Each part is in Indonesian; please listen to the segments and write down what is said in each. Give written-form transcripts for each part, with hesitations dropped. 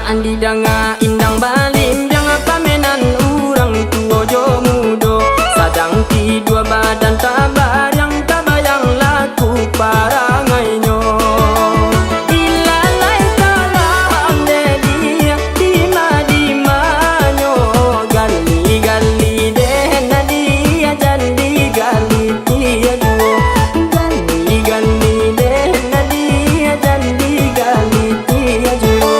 Lamaan di danga indang balim jangan pamenan urang tua jo mudo sadang ti dua badan tabar yang tabayang laku parangainyo ilalai kalang dedi dima-dimanyo gali-gali dehna dia jandi gali dia duo gali-gali dehna dia jandi gali dia duo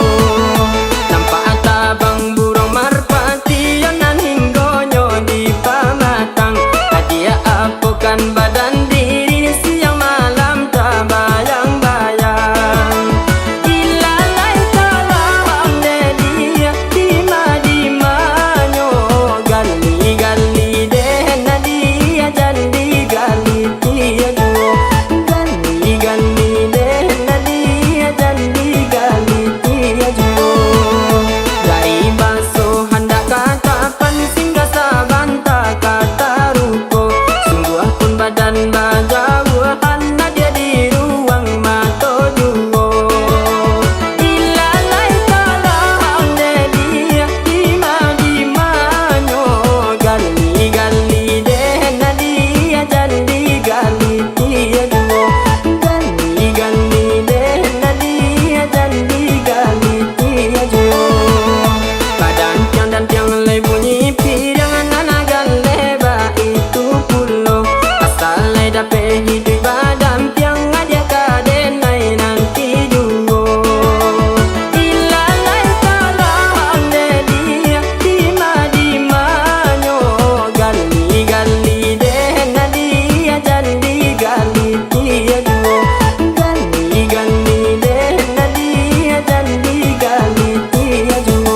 nampak atabang burung marpati yonan hinggonyo di pamatang hadiah apokan badan diri siang malam tak bayang-bayang ilalai kalang dedi dima-dimanyo gali-gali dehna dia jandi gali dia duo gali-gali dehna dia jandi gali dia duo dari baso hendak katapan singgah sabanta kata ruko sungguh pun badan bajauhan dia di ruang mato juo ilalai kalang dedi dima-dimanyo gali-gali dehna dia jandi gali dia duo gali-gali dehna dia jandi gali dia duo badan tiang dan tiang lay bunyi pirangan anagan leba itu pulo asal lay dape hidup badan tiang adia kadenai nanti duo ilalai kalang dedi dima-dimanyo gali-gali dehna dia jandi gali dia duo gali-gali dehna dia jandi gali dia duo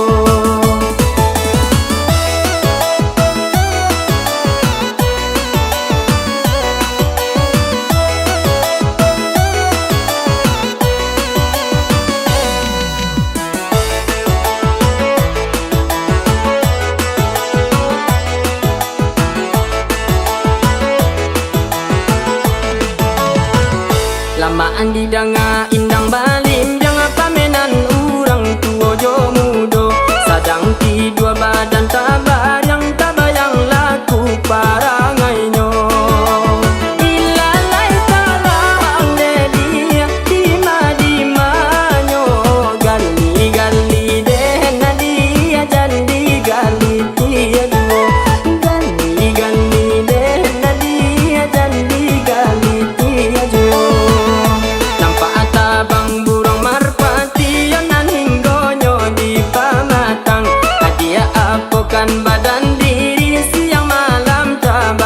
lamaan di danga indang balim jangan pamenan urang tua jo mudo sadang ti dua badan tabar yang tabayang laku parangainyo ilalai kalang dedi dima-dimanyo gali-gali dehna dia jandi gali dia duo gali-gali dehna dia jandi gali dia duo nampak atabang burung marpati yonan hinggonyo di pamatang hadiah apokan badan diri siang malam tak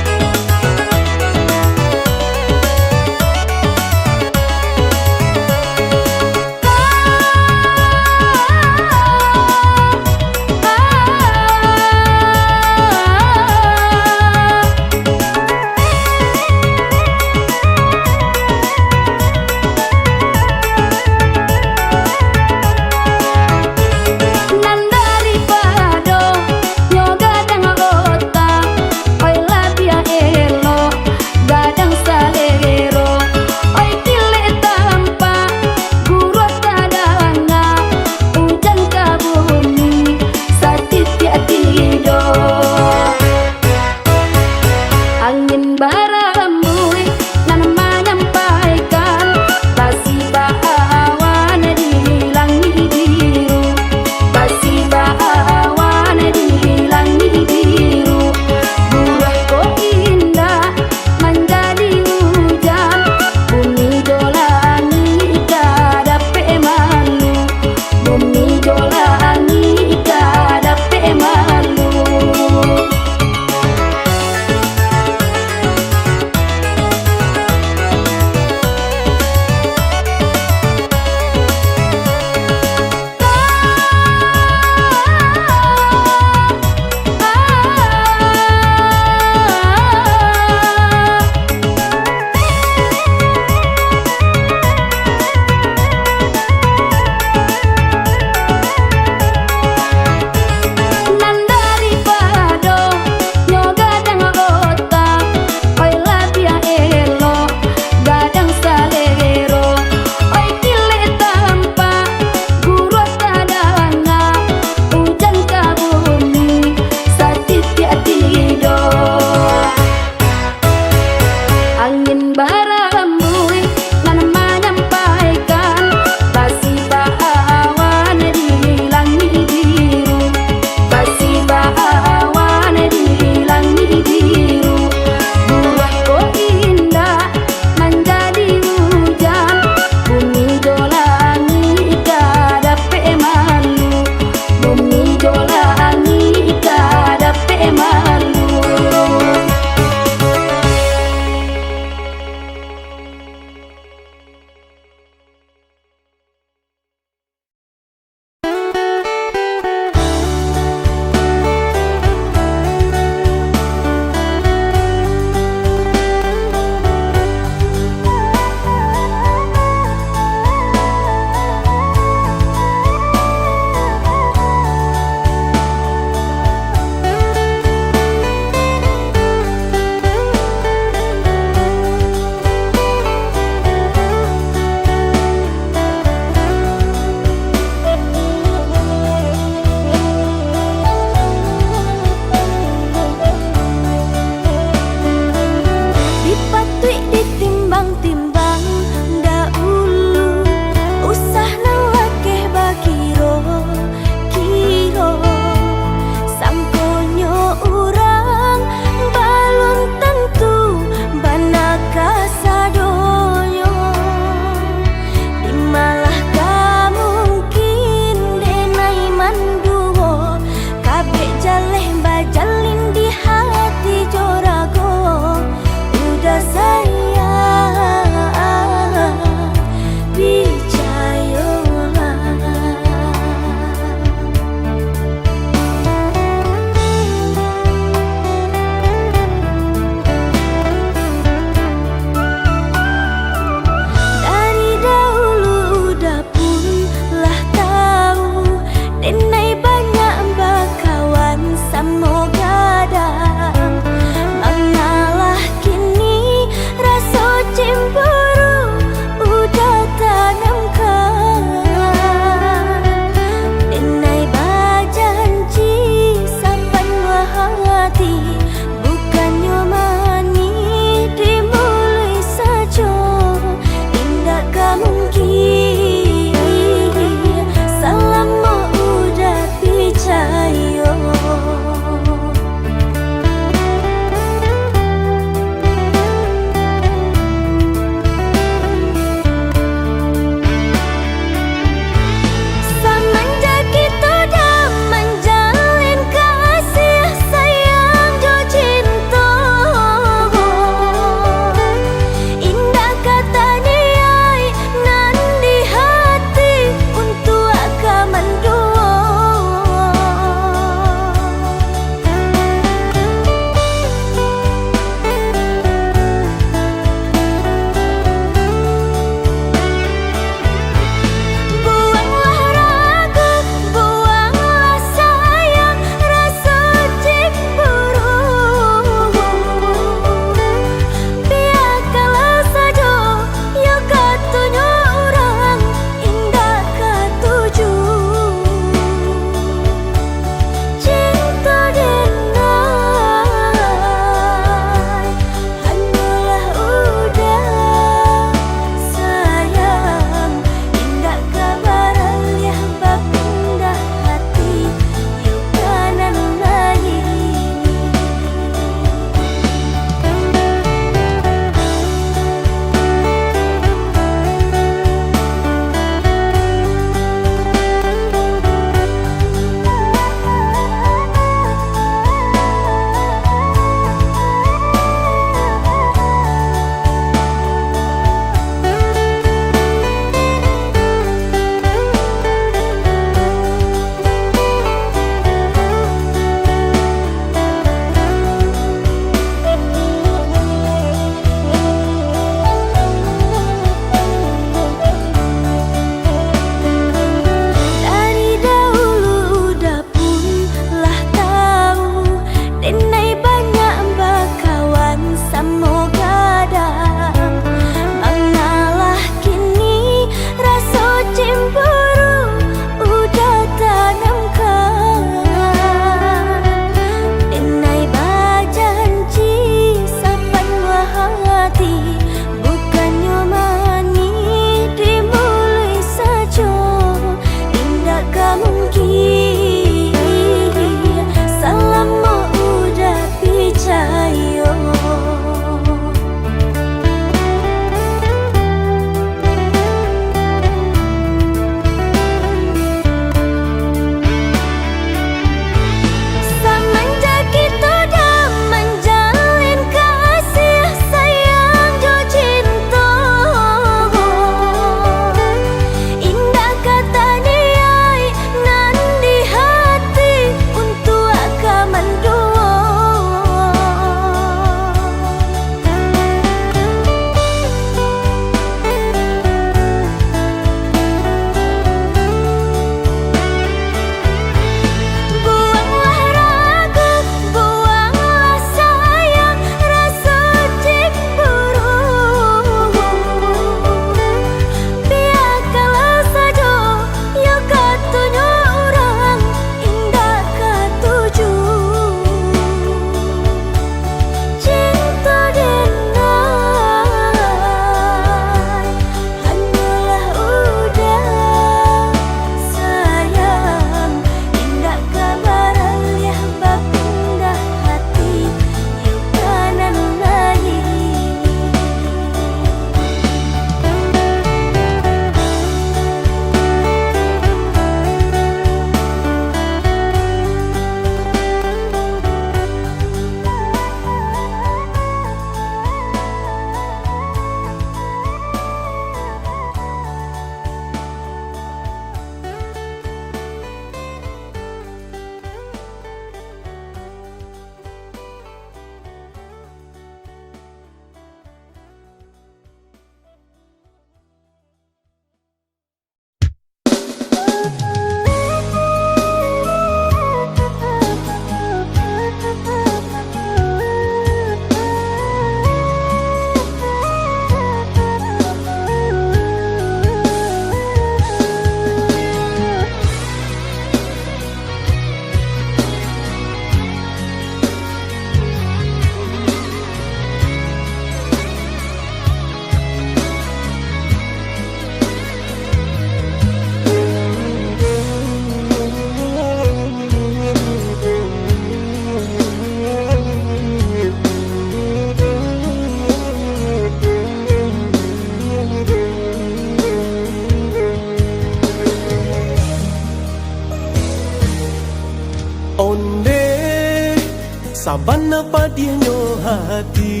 Sabana padianyo hati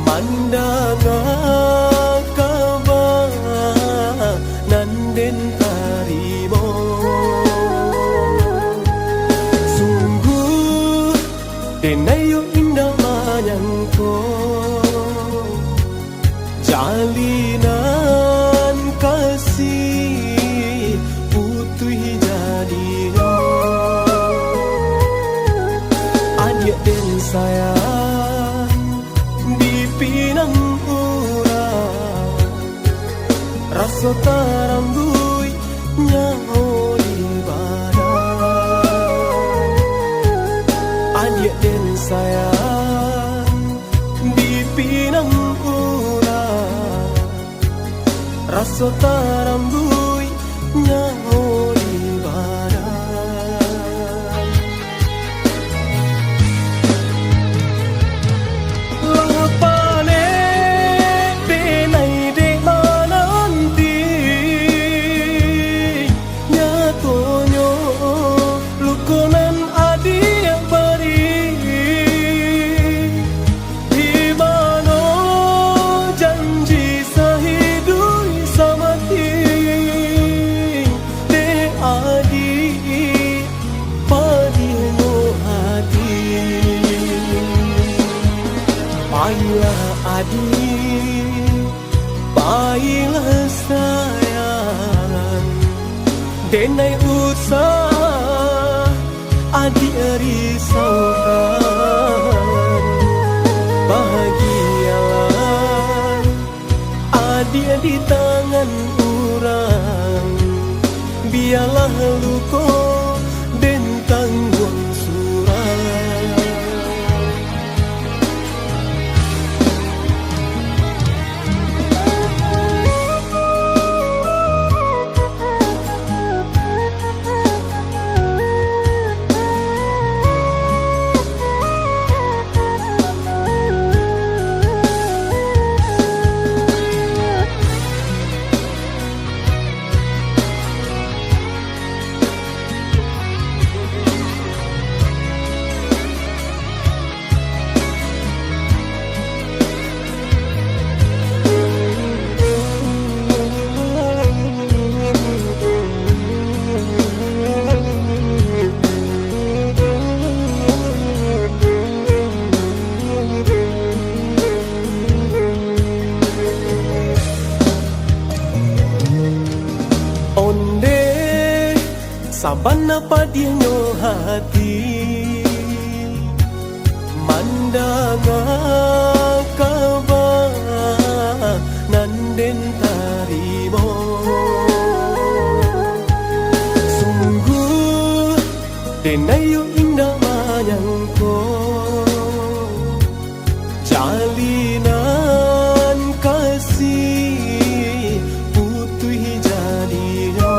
mandanga kaba nanden tarimo. Sungguh denayo indah manyangko jalinan kasih putih jadinya. Adik dan sayang di pinang urang rasa taranggui nyaho di badan. Adik dan sayang di pinang urang rasa taranggui nyaho di badan. Lapane denai de mananti nyatonyo lukonan adia bari di mano janji sahidui samati de adi padino hati. Baiklah adik, baiklah sayang, denai usah adik risaukan. Bahagialah adik di tangan orang, biarlah luko dan tanggung surang. Onde sabana padianyo hati mandanga kaba nanden tarimo. Sungguh denayo indah manyangko jalinan kasih putih jadinya.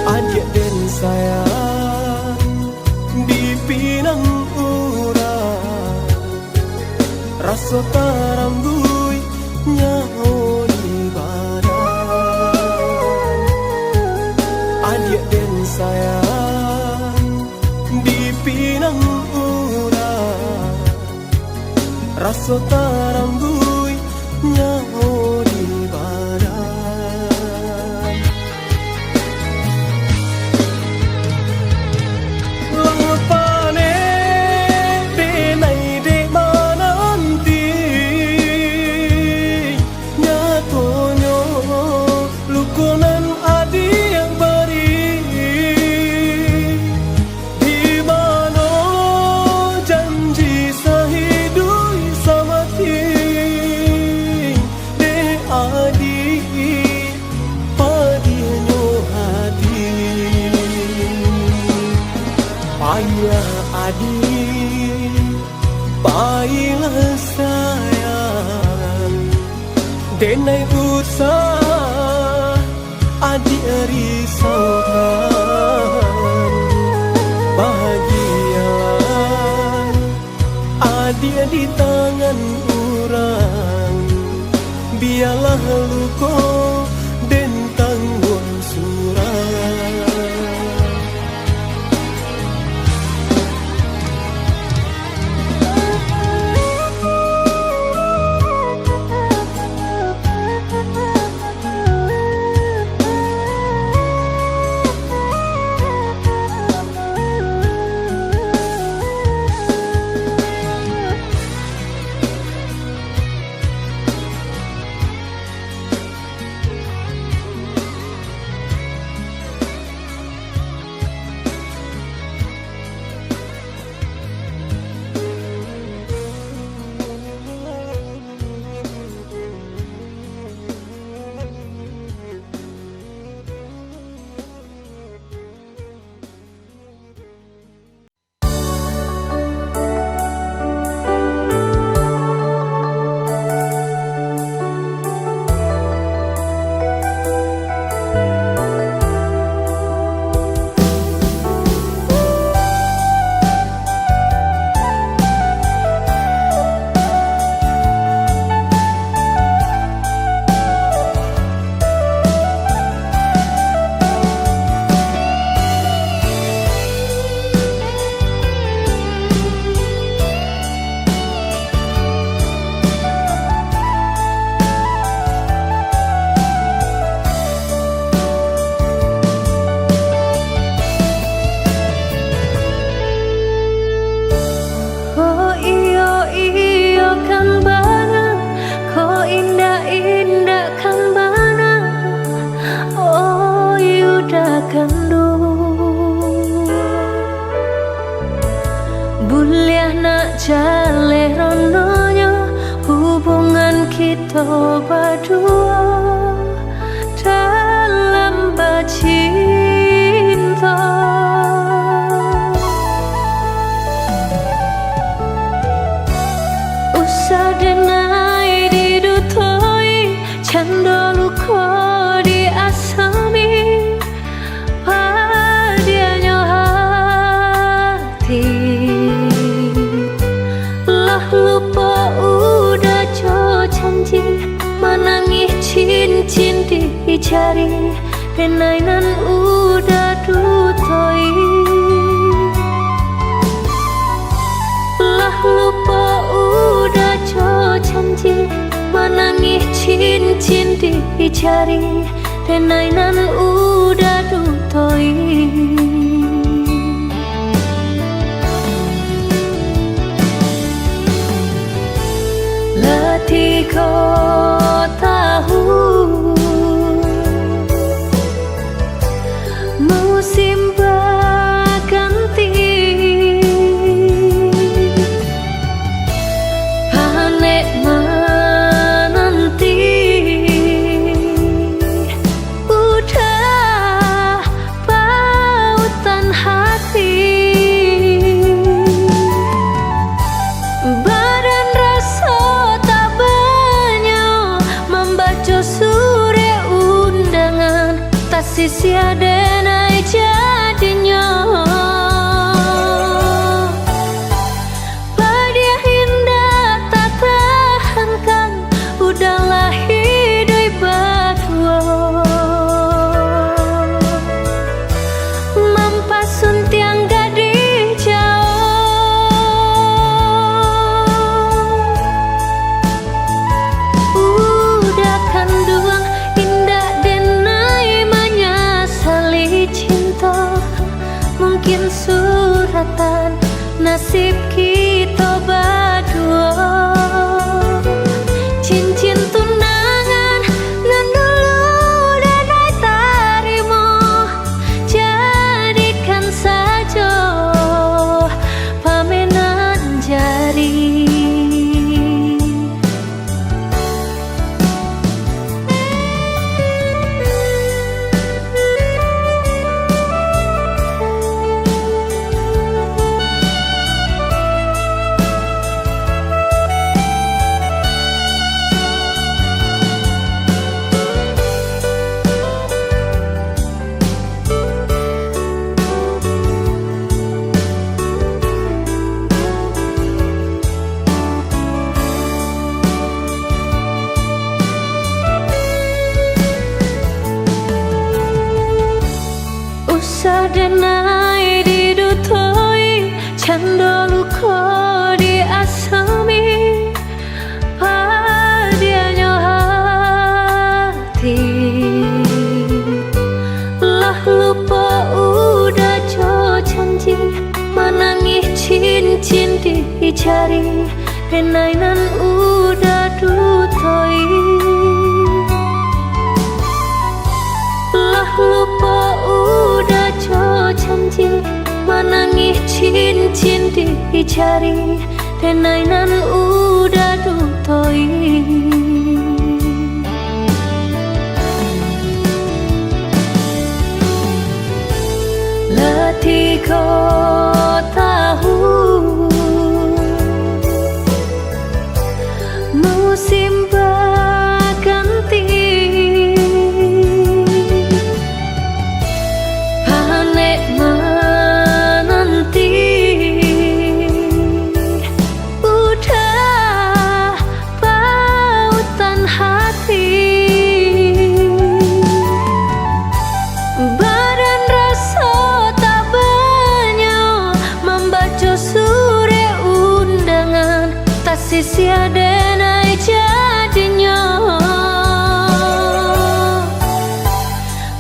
Adik dan sayang di pinang urang rasa taranggui nyaho di badan. Adik dan sayang di pinang urang rasa taranggui nyaho di badan. Lapane denai de mananti nyatonyo lukonan adia bari di mano janji sahidui samati de adi padinyo hati. Baiklah adik, baiklah sayang, denai usah adik risaukan. Bahagialah adik di tangan orang, biarlah luko dan tanggung surang. Buliah nak jaleh rononyo hubungan kita berdua dalam bercinta. Usah denai didutoi canda luka di asami padianyo hati. Lah lupa udah jo janji menangis cincin di jari penainan udah dutoi. Lah lupa udah jo janji menangis cincin di jari penainan udah dutoi. Letih kau tahu musim berganti, panik menanti. Udah pautan hati, badan rasa tak banyak membaca surat undangan, tak sia denai jadinya. Padiah indah tak tahankan, udahlah hidup berdua. Mampasun tiang gadis jauh, udah kandung indah denai menyesali cinta. Mungkin suratan nasib kita berdua. Cincin tunangan nan dulu denai tarimo, jadikan saja pamenan jari. Usah denai didutoi canda luka di asami padianyo hati. Lah lupa udah jo janji menangis cincin di jari penainan udah dutoi. Lah lupa udah jo janji menangis cincin di jari penainan udah dutoi. Letih kau tahu musim berganti, panik menanti. Udah pautan hati, badan rasa tak banyak membaca surat undangan, tak sia denai jadinya.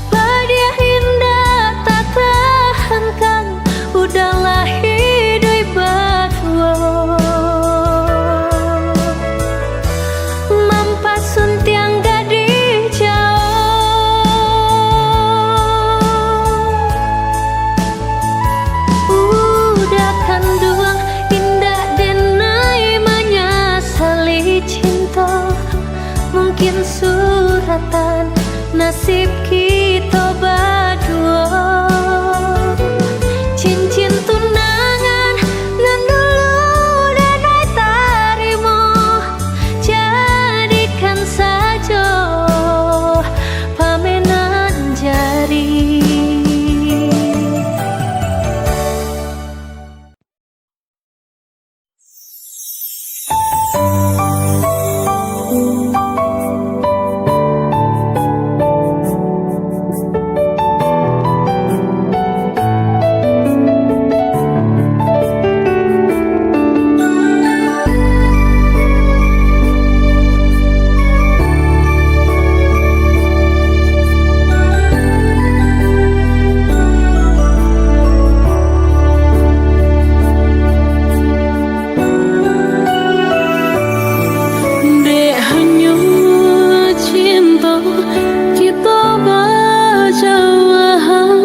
Padiah indah tak tahankan, udahlah hidup berdua. Mampasun tiang gadis jauh, udah kandung nasib kita berdua. Cincin tunangan nan dulu dan ai tarimo, jadikan saja pamenan jari. Dek hanya cinta kita berjauhan,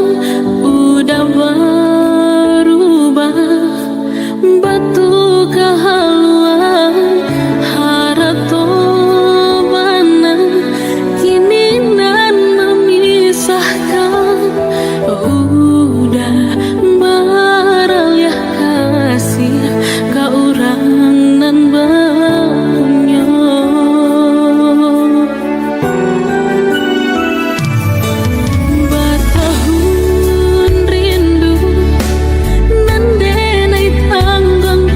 udah berubah batu kehaluan harato mana kini nan memisahkan. Udah beralih kasih ke orang nan banyak. Bertahun rindu nan denai tanggung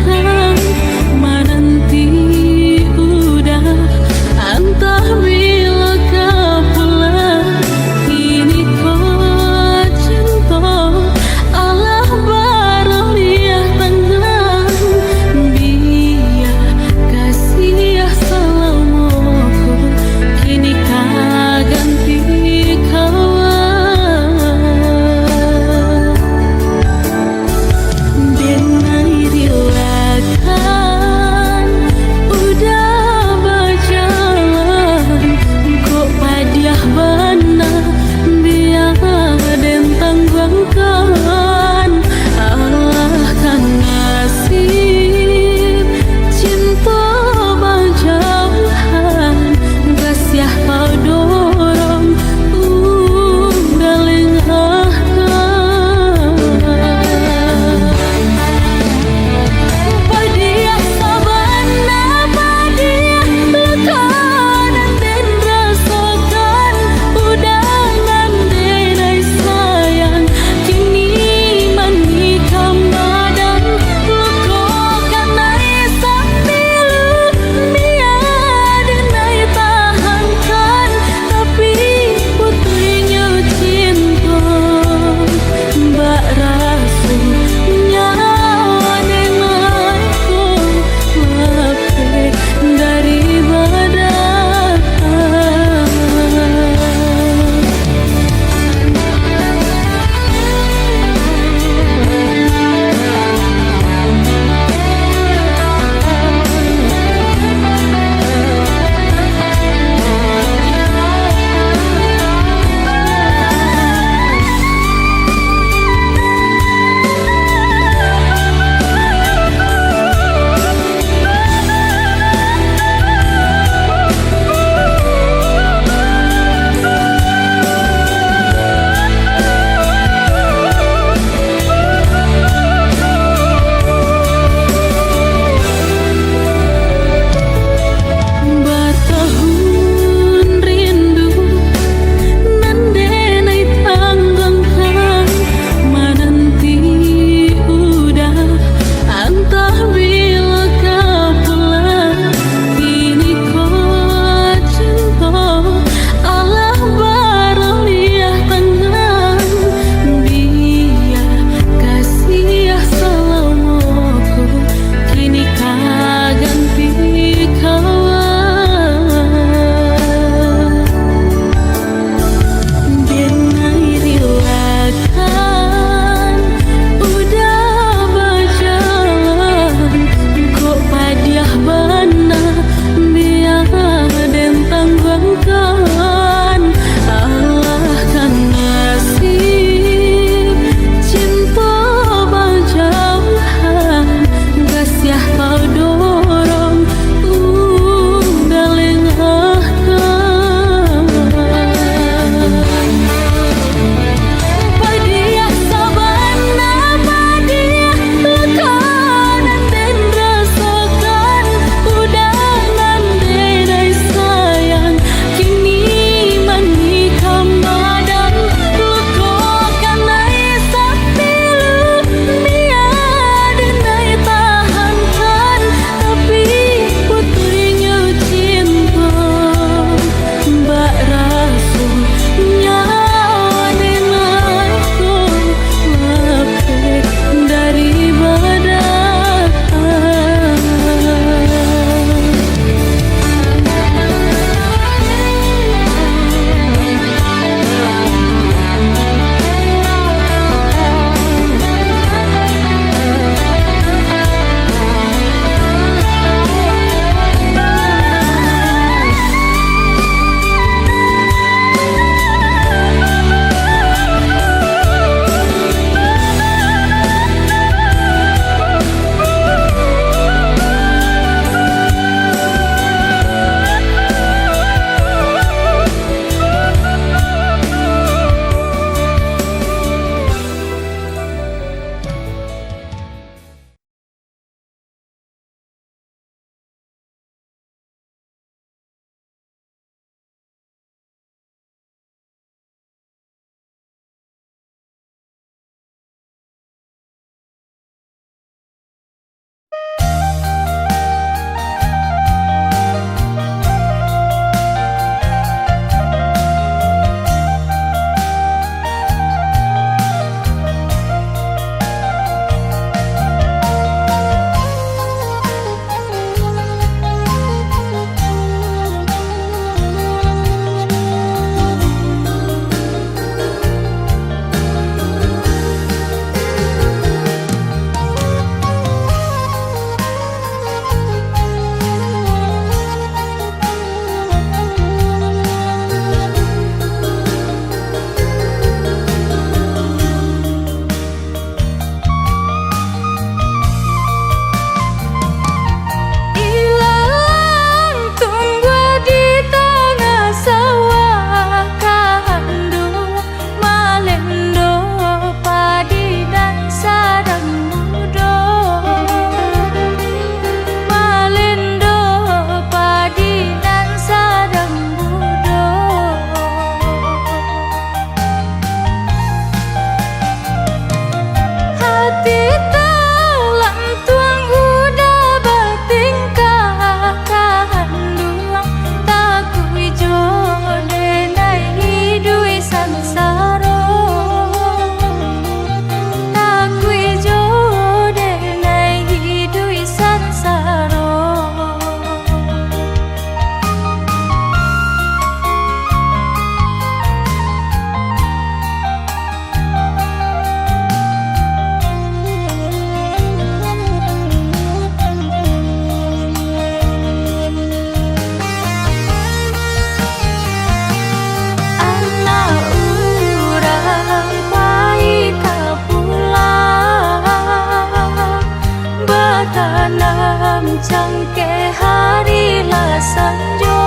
batanam cangke hari lasanjo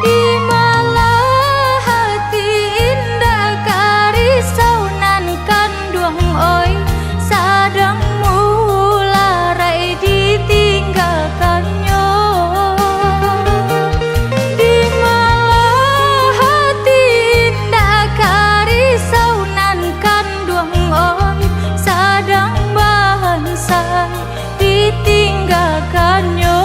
di malah hati indah karisau nan kanduang oi sadang mularai ditinggalkannya di malah hati indah karisau nan kanduang oi sadang bahansai ditinggalkannya.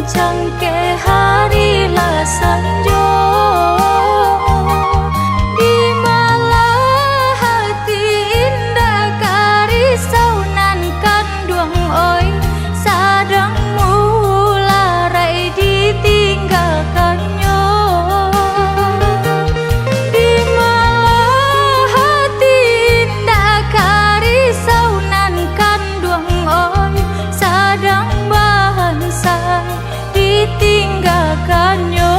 Cangke hari lasanjo di malah hati indah karisau nan kanduang oi sadang mularai ditinggalkannya di malah hati indah karisau nan kanduang oi sadang bahansai ditinggalkannya.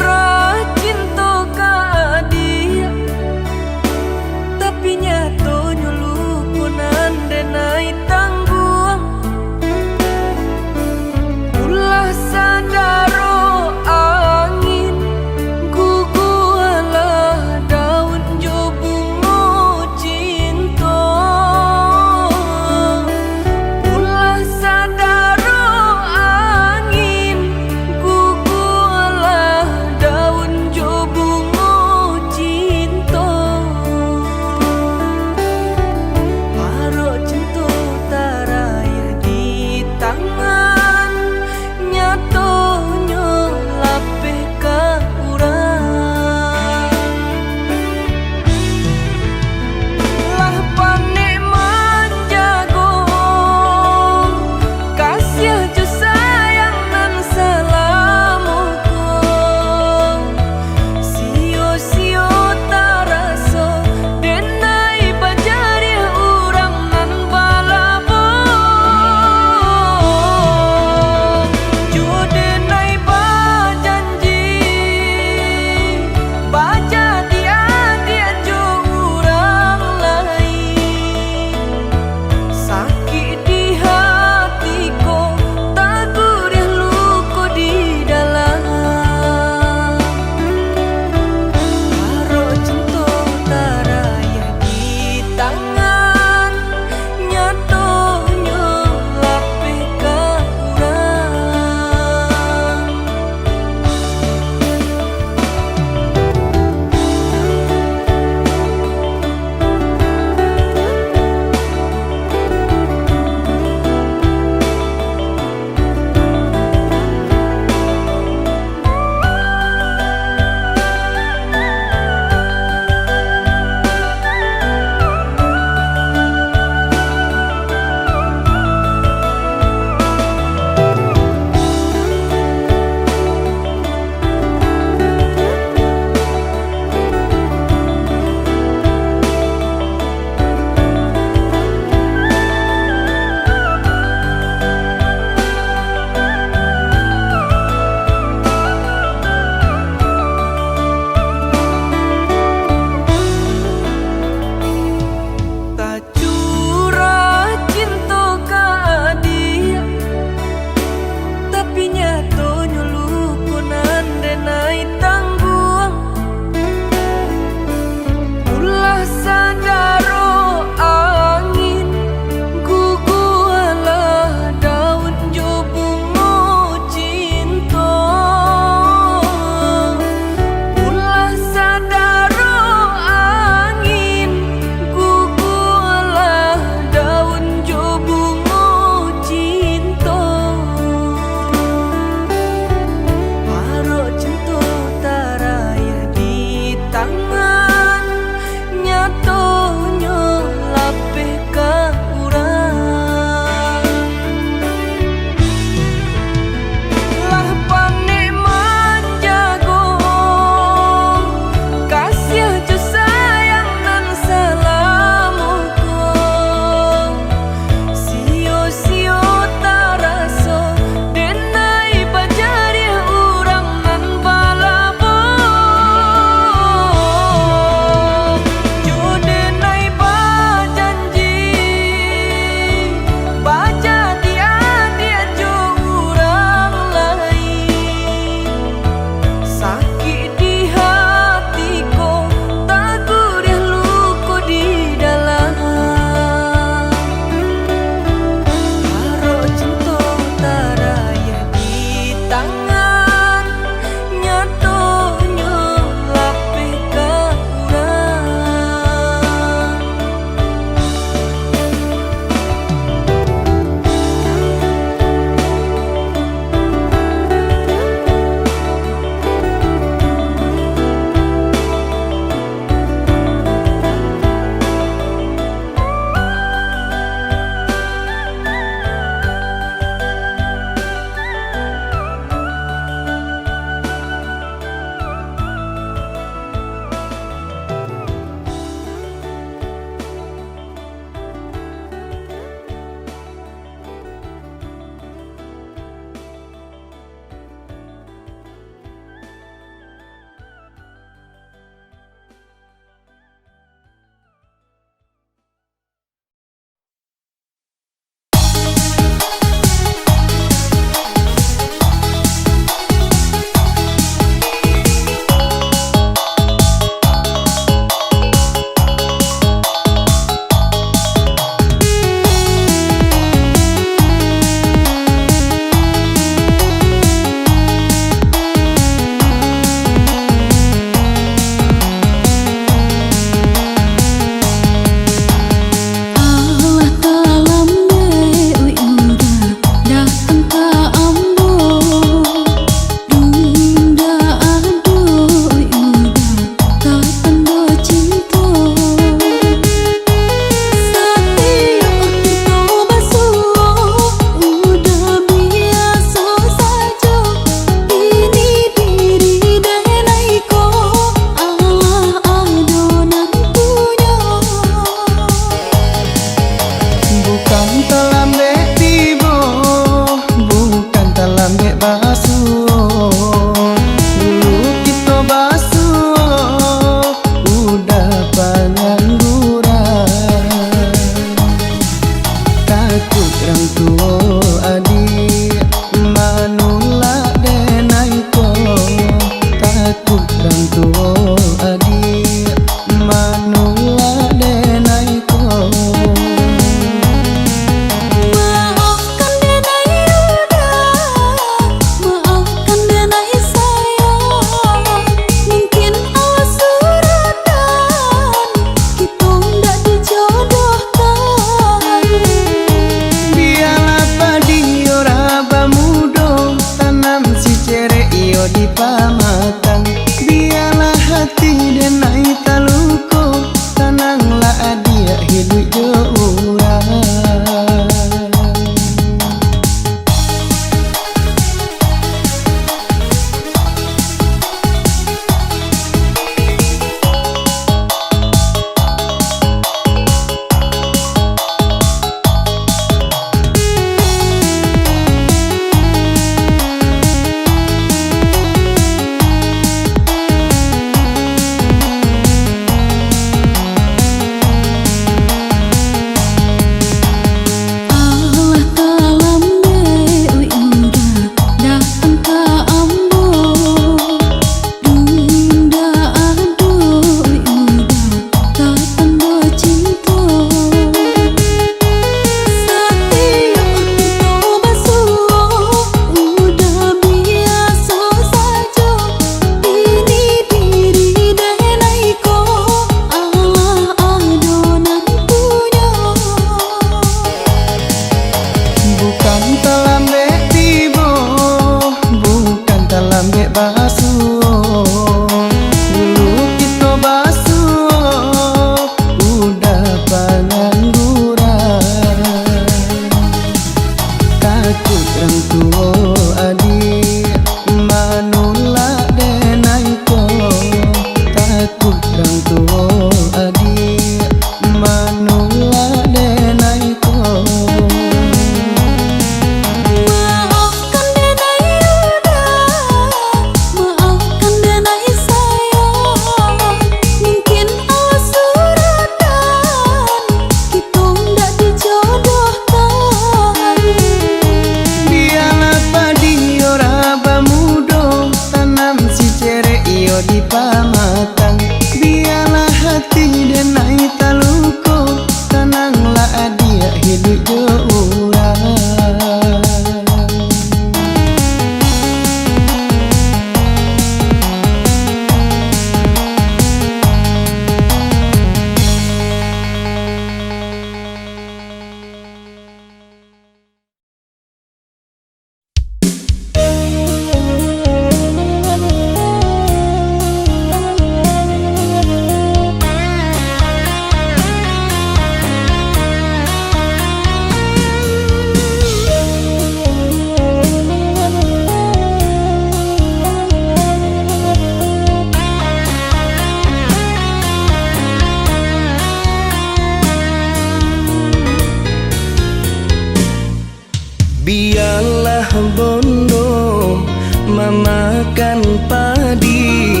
Biarlah bondo memakan padi,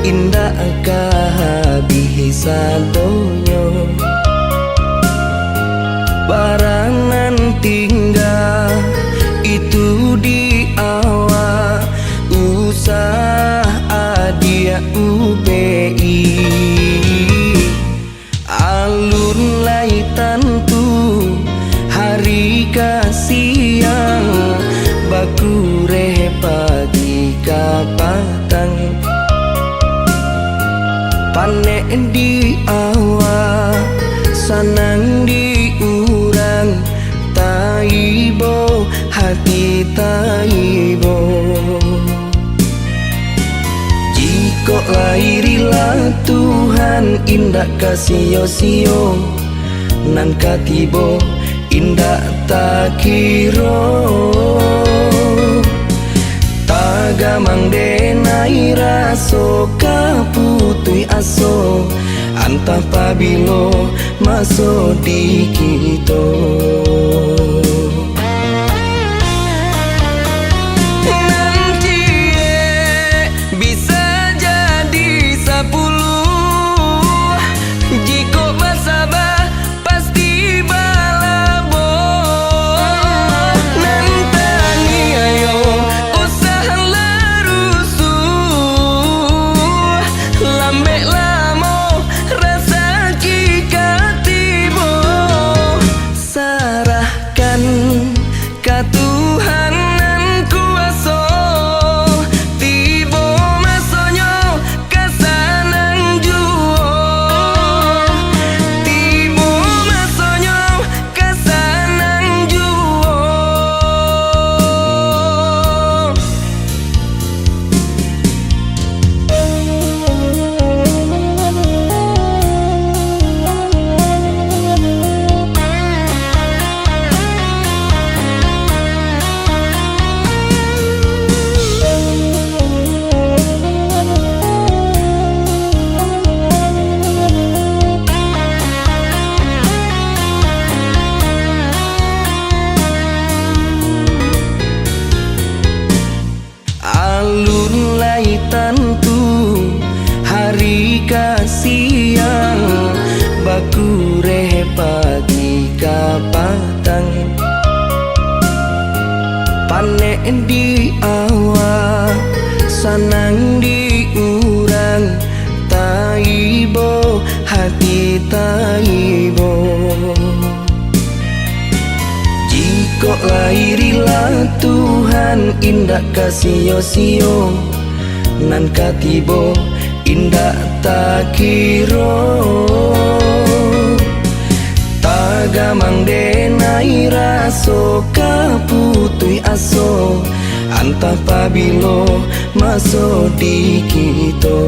indah habis sadonyo. Barangan tinggal itu di awal usaha dia UPI. Alun lai tentu hari kasiang baku pagi kapatang panek di awal sanang di urang taibo hati taibo. Jika lahirilah Tuhan indah kasih sio nan katibo indah tak kiro. Tagamang denai raso kaputui aso antah pabilo maso di kito. Nanti bisa jadi 10 jika basabah pasti balabo. Nantani ayo usaha larusuh lambe lamo rasa jika tibo. Sarahkan ke Tuhan nan kuasa tibo masonyo kasanang juo. Tibo masonyo kasanang juo. Alun lai tentu hari kasiang baku pagi kapatang panek di awal sanang di urang taibo hati taibo. Jika lahirilah Tuhan indah kasih sio nan katibo indah tak kiro. Tagamang denai raso kaputui aso antah pabilo maso di kito.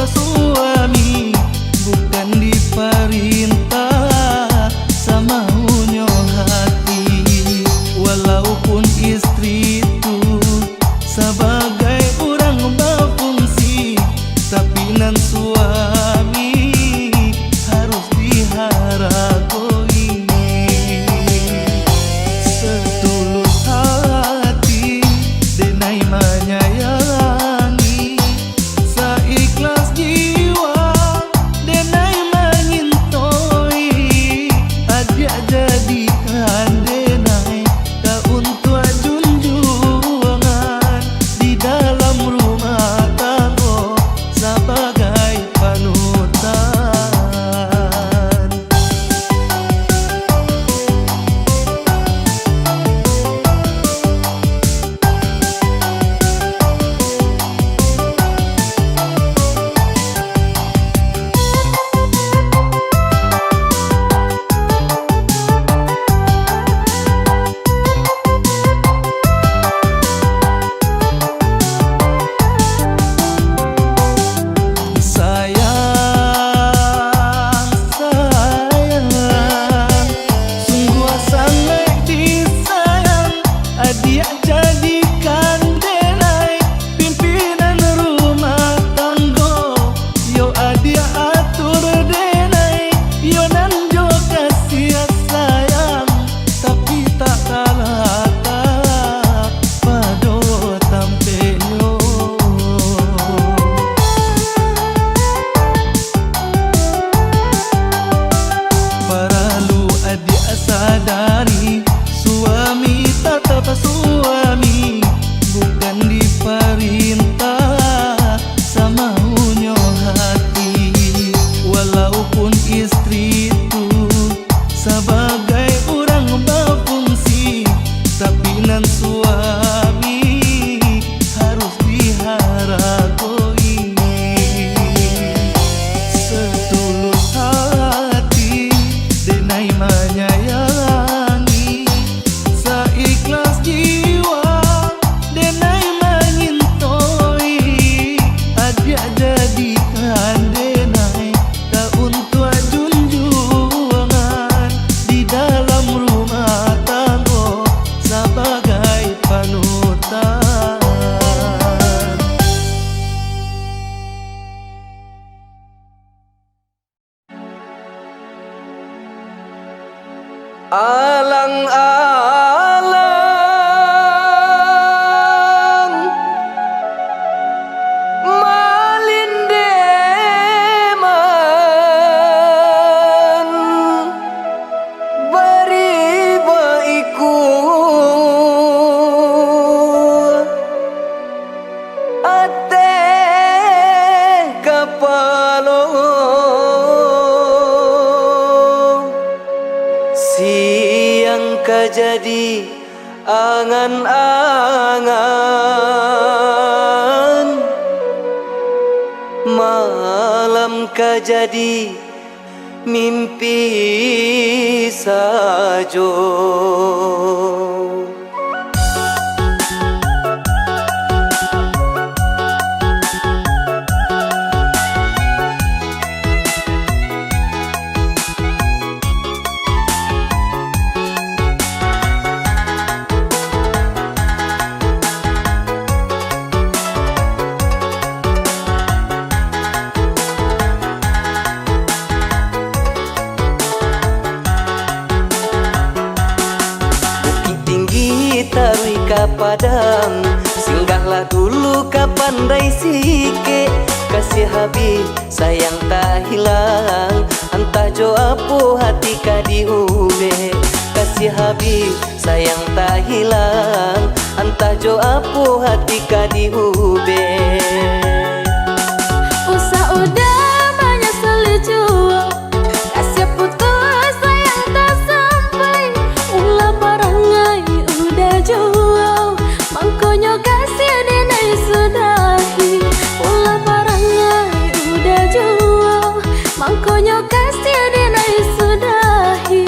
tetap suami, bukan diperintah sama unyo hati. Walaupun istri itu sebagai orang berfungsi, tapi nan suami harus dihargai. Setulus hati denai menyayangi, seikhlas jiwa denai menyintoi. Adik jadikan denai tak untuk junjungan di dalam rumah tangga sebagai panutan. Sayang, sungguh sangat disayang. Adik jadikan denai pimpinan rumah tangga. Yo adik atur denai, yo nan jo kasih sayang, tapi tak kalah tak pado tampenyo. Perlu adik sadari, suami tetap suami, bukan diperintah sama unyo hati. Walaupun istri itu sebagai orang berfungsi, tapi nan suami harus dihargai. Setulus hati denai menyayangi, seikhlas jiwa denai menyintoi. Adik jadikan denai tak untuk junjungan di dalam rumah tangga sebagai panutan. Alang-alang malindeman beriba iku ate kapalo siang kejadi angan-angan, malam kejadi mimpi sajo. Tarui ka padang, singgahlah dulu ka pandai sike. Kasih habis sayang tak hilang, entah jo apu hati ka diube. Kasih habis sayang tak hilang, entah jo apu hati ka diube. Usah udah menyesal jua, kasih putus sayang tak sampai. Ulah barangai udah jual, mangkonyo kasih denai sudahi. Ulah barangai udah jual, mangkonyo kasih denai sudahi.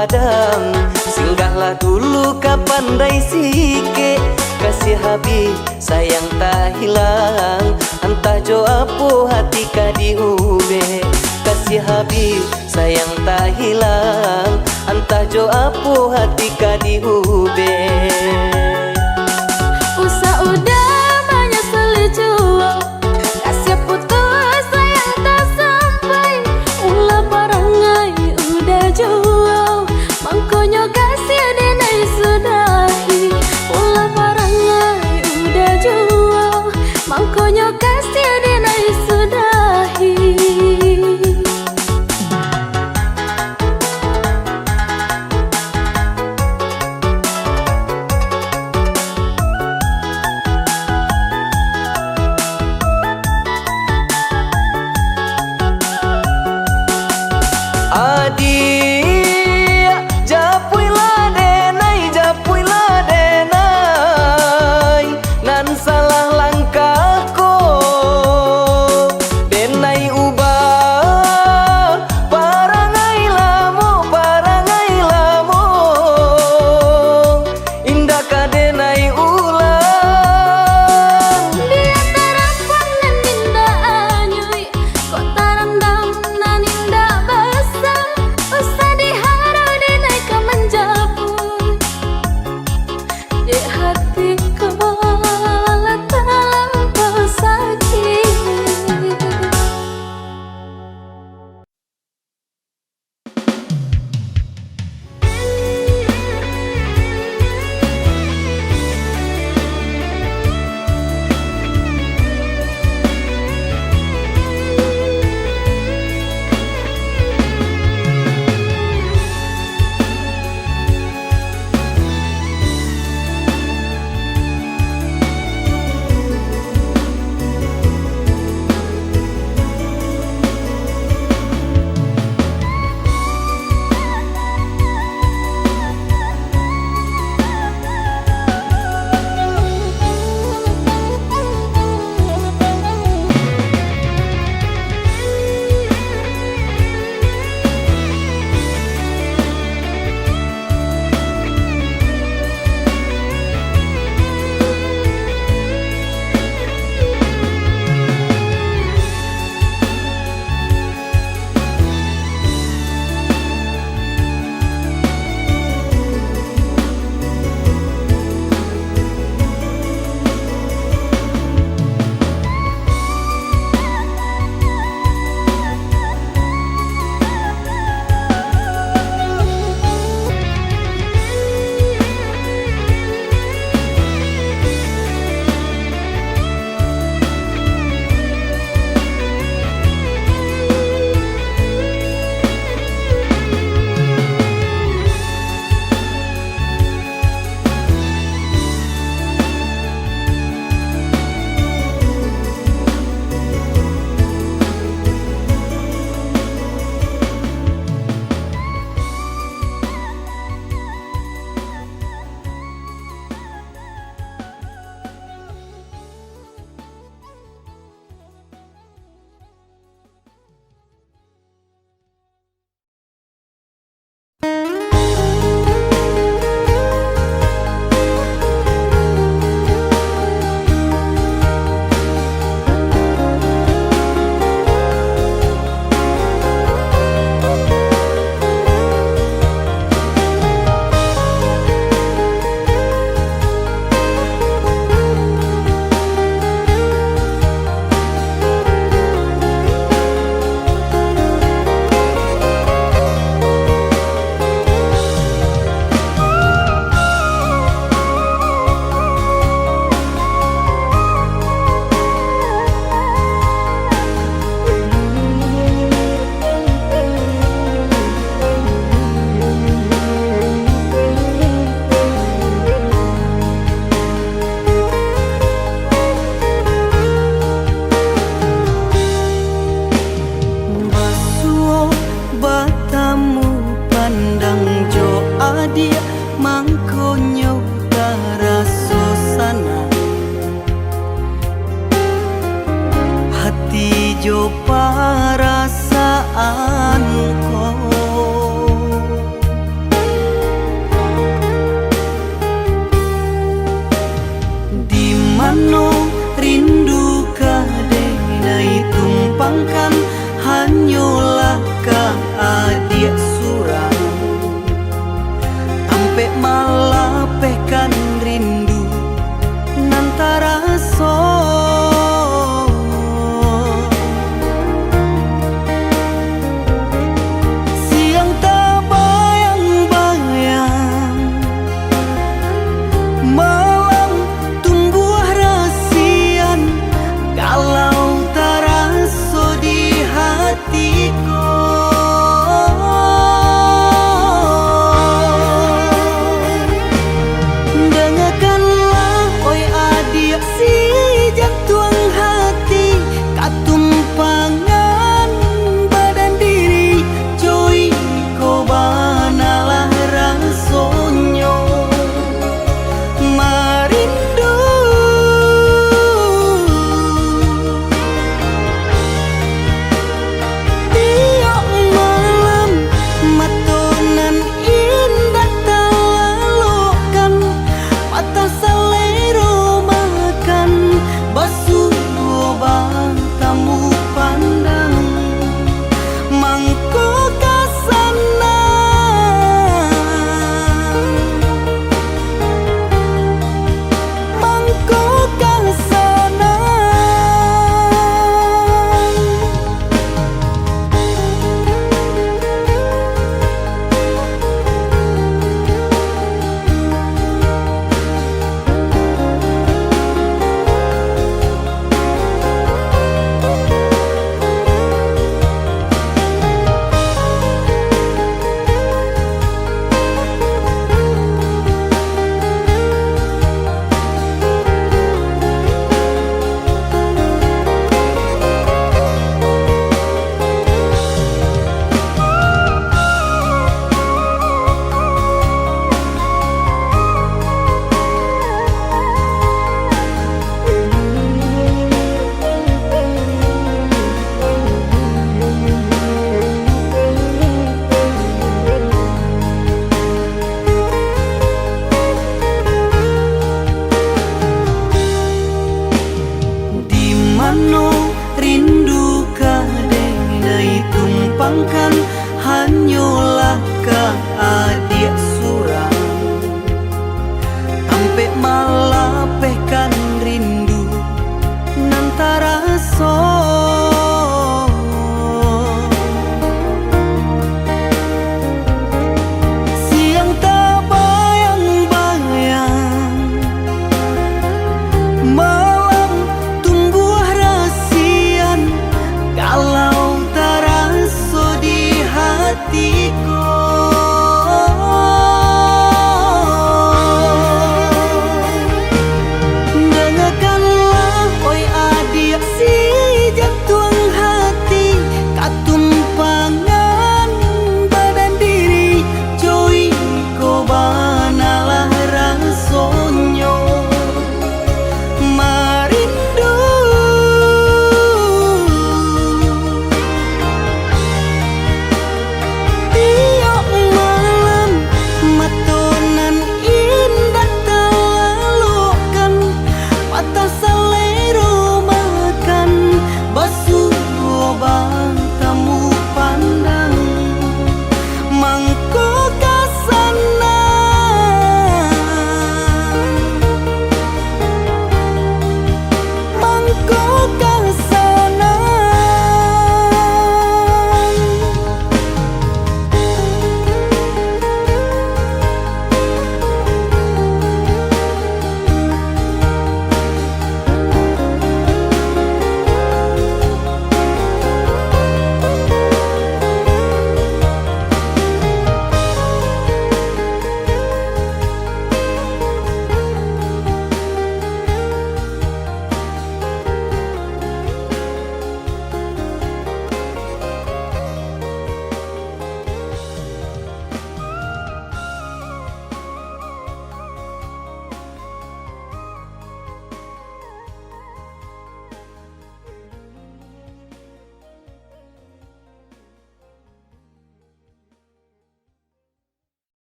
padang. Singgahlah dulu ka pandai sike, kasih habis sayang tak hilang. Entah jo apo hati ka diube, kasih habis sayang tak hilang. Entah jo apo hati ka diube. Usah udah banyak selijuo, kasih putus sayang tak sampai. Ulah parangai udah jual, mangkonyo kasih denai sudahi. Ulah parangai udah jual, mangkonyo kasih denai sudahi. Adik, japuilah denai, nan salah langkahku. Denai ubah, parangai lamo, indah ka denai ulang. Dia tarapan nan indah anyui, kok tarandam nan indah basah. Usah diharau denai ka menjapui, di hatiku terlampau sakit. jo perasaan ko tumpangkan hanyalah ka adik surang. Ampe malapehkan rindu nantara so. Siang tak bayang-bayang, malam tumbuh rasian, galau taraso di hatiku. Dengarkanlah oi adik si jantung hati, katumpangan badan diri, joy ko banalah rasonyo marindu. Tiap malam matonan indah talalukan, mata salero makan, basuh lubang tamu pandang, mangko kasana. Mangko kasana. Di mano rindu kadang tumpangkan hanyalah ka adik